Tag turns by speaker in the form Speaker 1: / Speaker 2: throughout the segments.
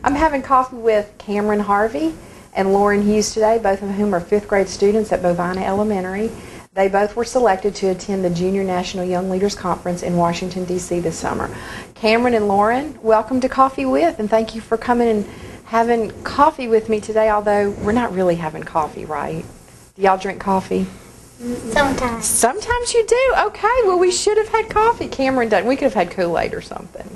Speaker 1: I'm having coffee with Cameron Harvey and Lauren Hughes today, both of whom are 5th grade students at Bovina Elementary. They both were selected to attend the Junior National Young Leaders Conference in Washington, D.C. this summer. Cameron and Lauren, welcome to Coffee With, and thank you for coming and having coffee with me today, although we're not really having coffee, right? Do y'all drink coffee?
Speaker 2: Sometimes.
Speaker 1: Sometimes you do? Okay, well, we should have had coffee. Cameron doesn't. We could have had Kool-Aid or something.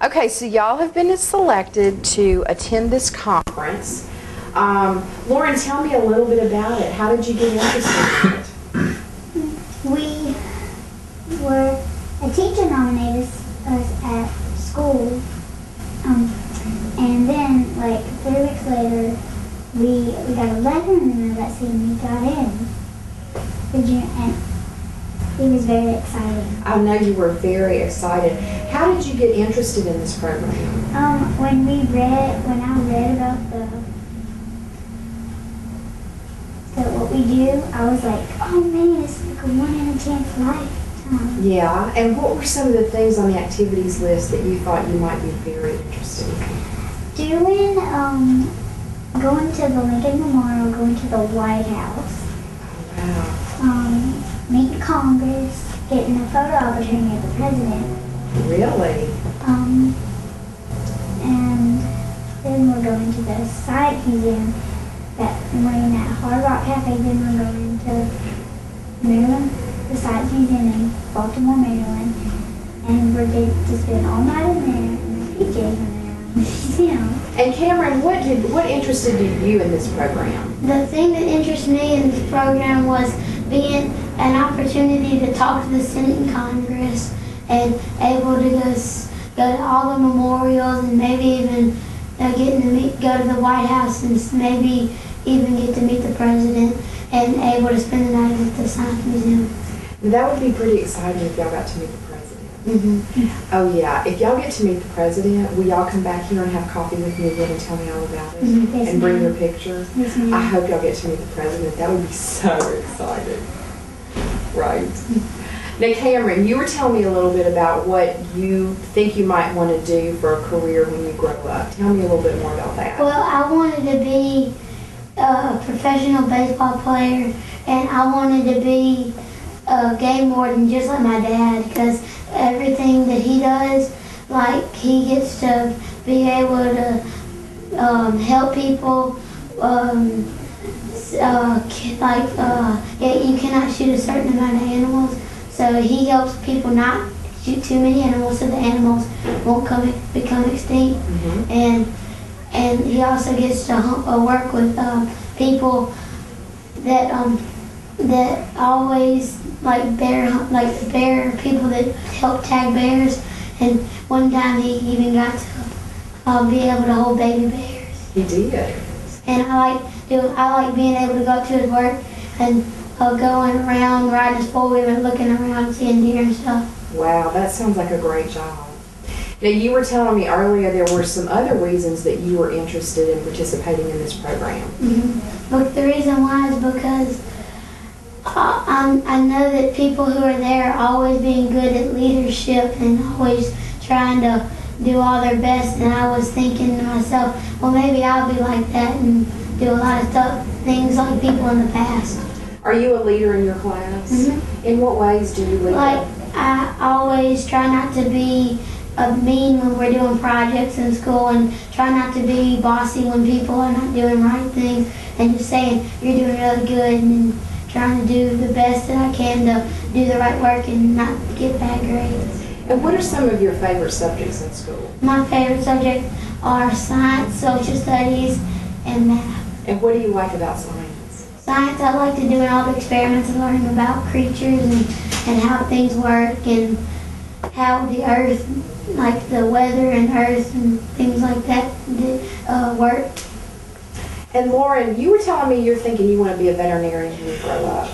Speaker 1: Okay, so y'all have been selected to attend this conference. Lauren, tell me a little bit about it. How did you get interested in it?
Speaker 2: A teacher nominated us at school, and then like 3 weeks later, we got a letter in the mail that said we got in. And it was very exciting.
Speaker 1: I know you were very excited. How did you get interested in this program?
Speaker 2: When I read about what we do, I was like, oh man, this is like a 1 in a chance lifetime.
Speaker 1: Yeah, and what were some of the things on the activities list that you thought you might be very interested in?
Speaker 2: Going to the Lincoln Memorial, going to the White House.
Speaker 1: Wow.
Speaker 2: Meeting Congress, getting a photo opportunity of the president.
Speaker 1: Really?
Speaker 2: And then we're going to the Science Museum. We're in that Hard Rock Cafe. Then we're going to Maryland, the Science Museum in Baltimore, Maryland. And we're going to spend all night in there in the PJs in there in the museum.
Speaker 1: And Cameron, what interested you in this program?
Speaker 3: The thing that interested me in this program was being an opportunity to talk to the Senate and Congress and able to go to all the memorials and maybe even getting to go to the White House and maybe even get to meet the president and able to spend the night at the Science Museum.
Speaker 1: That would be pretty exciting if y'all got to meet the president.
Speaker 3: Mm-hmm.
Speaker 1: Oh yeah, if y'all get to meet the president, will y'all come back here and have coffee with me again and tell me all about it?
Speaker 3: Mm-hmm.
Speaker 2: Yes,
Speaker 1: and bring
Speaker 2: ma'am.
Speaker 1: your picture?
Speaker 2: Yes, ma'am.
Speaker 1: I hope y'all get to meet the president. That would be so exciting. Right. Now Cameron, you were telling me a little bit about what you think you might want to do for a career when you grow up. Tell me a little bit more about that.
Speaker 3: Well, I wanted to be a professional baseball player, and I wanted to be a game warden just like my dad, because everything that he does, like he gets to be able to help people. You cannot shoot a certain amount of animals, so he helps people not shoot too many animals so the animals won't become extinct.
Speaker 1: Mm-hmm.
Speaker 3: And he also gets to work with people that always the bear people that help tag bears. And one time he even got to be able to hold baby bears.
Speaker 1: He did.
Speaker 3: And I like being able to go up to his work and going around riding his 4-wheeler, looking around, seeing deer and stuff.
Speaker 1: Wow, that sounds like a great job. Now, you were telling me earlier there were some other reasons that you were interested in participating in this program.
Speaker 3: Mm-hmm. But the reason why is because I know that people who are there are always being good at leadership and always trying to do all their best. And I was thinking to myself, well, maybe I'll be like that and do a lot of things like people in the past.
Speaker 1: Are you a leader in your class?
Speaker 3: Mm-hmm.
Speaker 1: In what ways do you lead?
Speaker 3: Like, I always try not to be mean when we're doing projects in school, and try not to be bossy when people are not doing right things, and just saying you're doing really good and trying to do the best that I can to do the right work and not get bad grades.
Speaker 1: And what are some of your favorite subjects in school?
Speaker 3: My favorite subjects are science, social studies, and math.
Speaker 1: And what do you like about science?
Speaker 3: Science, I like to do all the experiments and learning about creatures and how things work and how the earth, like the weather and earth and things like that work.
Speaker 1: And Lauren, you were telling me you're thinking you want to be a veterinarian when you grow up.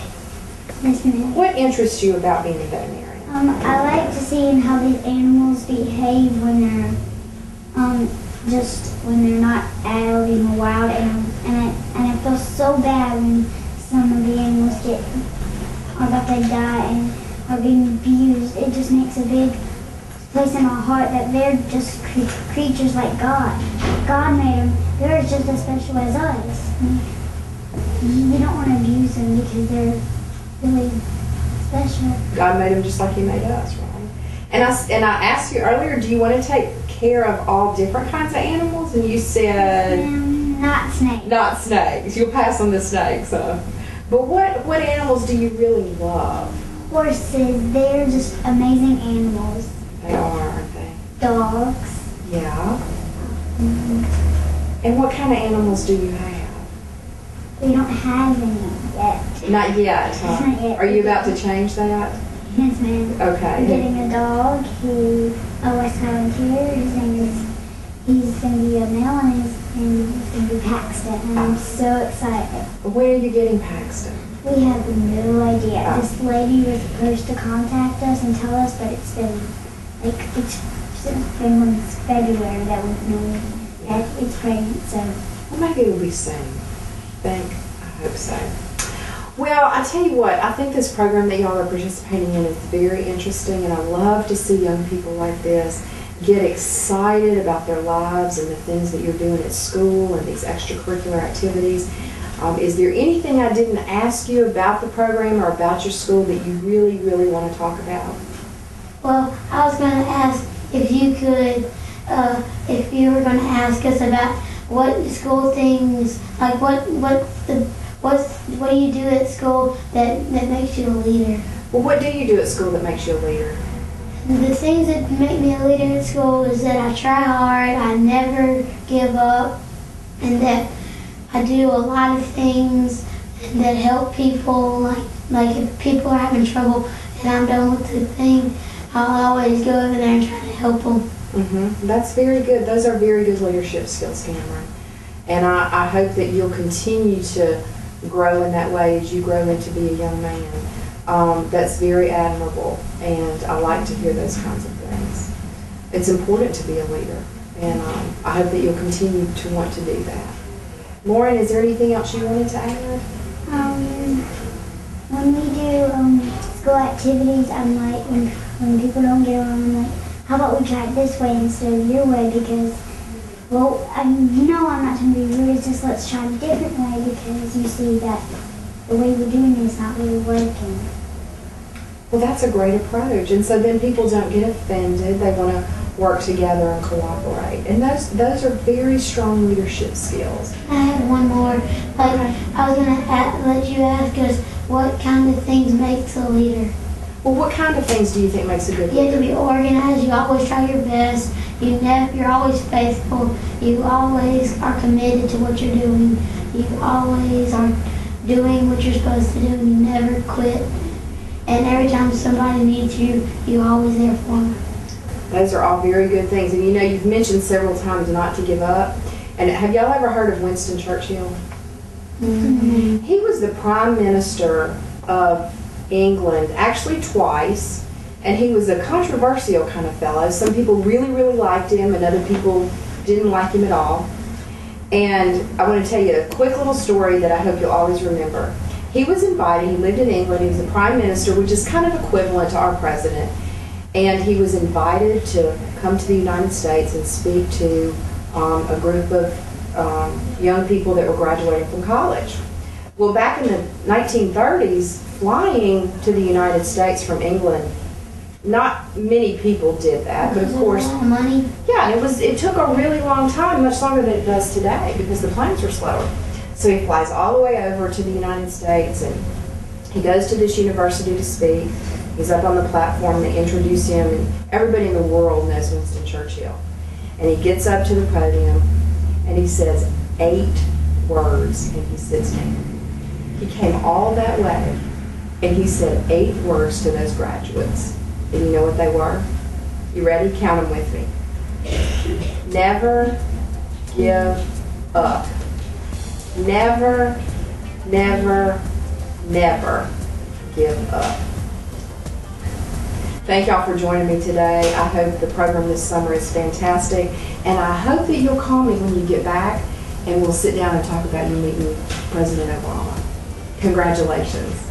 Speaker 2: Yes, ma'am.
Speaker 1: What interests you about being a veterinarian?
Speaker 2: I like to see how these animals behave when they're when they're not out in the wild, and I feel so bad when some of the animals are about to die and are being abused. It just makes a big place in my heart that they're just creatures like God. God made them. They're just as special as us. You don't want to abuse them because they're really special.
Speaker 1: God made them just like He made us, right? And I asked you earlier, do you want to take care of all different kinds of animals? And you said
Speaker 2: not snakes.
Speaker 1: Not snakes. You'll pass on the snakes, huh? But what animals do you really love?
Speaker 2: Horses. They're just amazing animals.
Speaker 1: They are, aren't they?
Speaker 2: Dogs.
Speaker 1: Yeah. And what kind of animals do you have?
Speaker 2: We don't have any yet.
Speaker 1: Not yet, huh?
Speaker 2: Not yet.
Speaker 1: Are you about to change that?
Speaker 2: Yes, ma'am.
Speaker 1: Okay.
Speaker 2: I'm getting a dog. A West Highland Terrier. His name is, he's going to be a male, and his name is going to be Paxton. And I'm so excited.
Speaker 1: When are you getting Paxton?
Speaker 2: We have no idea.
Speaker 1: Oh.
Speaker 2: This lady was supposed to contact us and tell us, but it's been since February that we've known that it's pregnant. So
Speaker 1: Well, maybe it'll be soon. I hope so. Well, I tell you what, I think this program that y'all are participating in is very interesting, and I love to see young people like this get excited about their lives and the things that you're doing at school and these extracurricular activities. Is there anything I didn't ask you about the program or about your school that you really, really want to talk about?
Speaker 3: Well, I was going to ask if you could, if you were going to ask us about what school things, like what do you do at school that makes you a leader?
Speaker 1: Well, what do you do at school that makes you a leader?
Speaker 3: The things that make me a leader at school is that I try hard, I never give up, and that I do a lot of things that help people. Like if people are having trouble and I'm done with the thing, I'll always go over there and try to help them.
Speaker 1: That's very good. Those are very good leadership skills, Cameron. And I hope that you'll continue to grow in that way as you grow into be a young man. That's very admirable, and I like to hear those kinds of things. It's important to be a leader, and I hope that you'll continue to want to do that. Lauren, is there anything else you wanted to add?
Speaker 2: When we do school activities, I'm like, when people don't get along, I'm like, how about we try it this way instead of your way? Because, well, I'm not trying to be rude, it's just let's try a different way, because you see that the way we're doing it is not really working.
Speaker 1: Well, that's a great approach, and so then people don't get offended. They want to work together and cooperate, and those are very strong leadership skills.
Speaker 3: I have one more. I was going to let you ask us what kind of things makes a leader.
Speaker 1: Well, what kind of things do you think makes a good
Speaker 3: You have
Speaker 1: leader?
Speaker 3: to be organized. You always try your best. You're always faithful. You always are committed to what you're doing. You always are doing what you're supposed to do, and you never quit. And every time somebody needs you, you're always there for them.
Speaker 1: Those are all very good things. And you've mentioned several times not to give up. And have y'all ever heard of Winston Churchill?
Speaker 3: Mm-hmm.
Speaker 1: He was the Prime Minister of England, actually twice. And he was a controversial kind of fellow. Some people really, really liked him, and other people didn't like him at all. And I want to tell you a quick little story that I hope you'll always remember. He was invited, he lived in England, he was the Prime Minister, which is kind of equivalent to our president. And he was invited to come to the United States and speak to a group of young people that were graduating from college. Well, back in the 1930s, flying to the United States from England, not many people did that, but of course,
Speaker 3: a lot of money.
Speaker 1: yeah, and it took a really long time, much longer than it does today, because the planes were slower. So he flies all the way over to the United States, and he goes to this university to speak. He's up on the platform, they introduce him, and everybody in the world knows Winston Churchill. And he gets up to the podium, and he says 8 words, and he sits down. He came all that way, and he said 8 words to those graduates. And you know what they were? You ready? Count them with me. Never give up. Never, never, never give up. Thank y'all for joining me today. I hope the program this summer is fantastic, and I hope that you'll call me when you get back, and we'll sit down and talk about you meeting President Obama. Congratulations.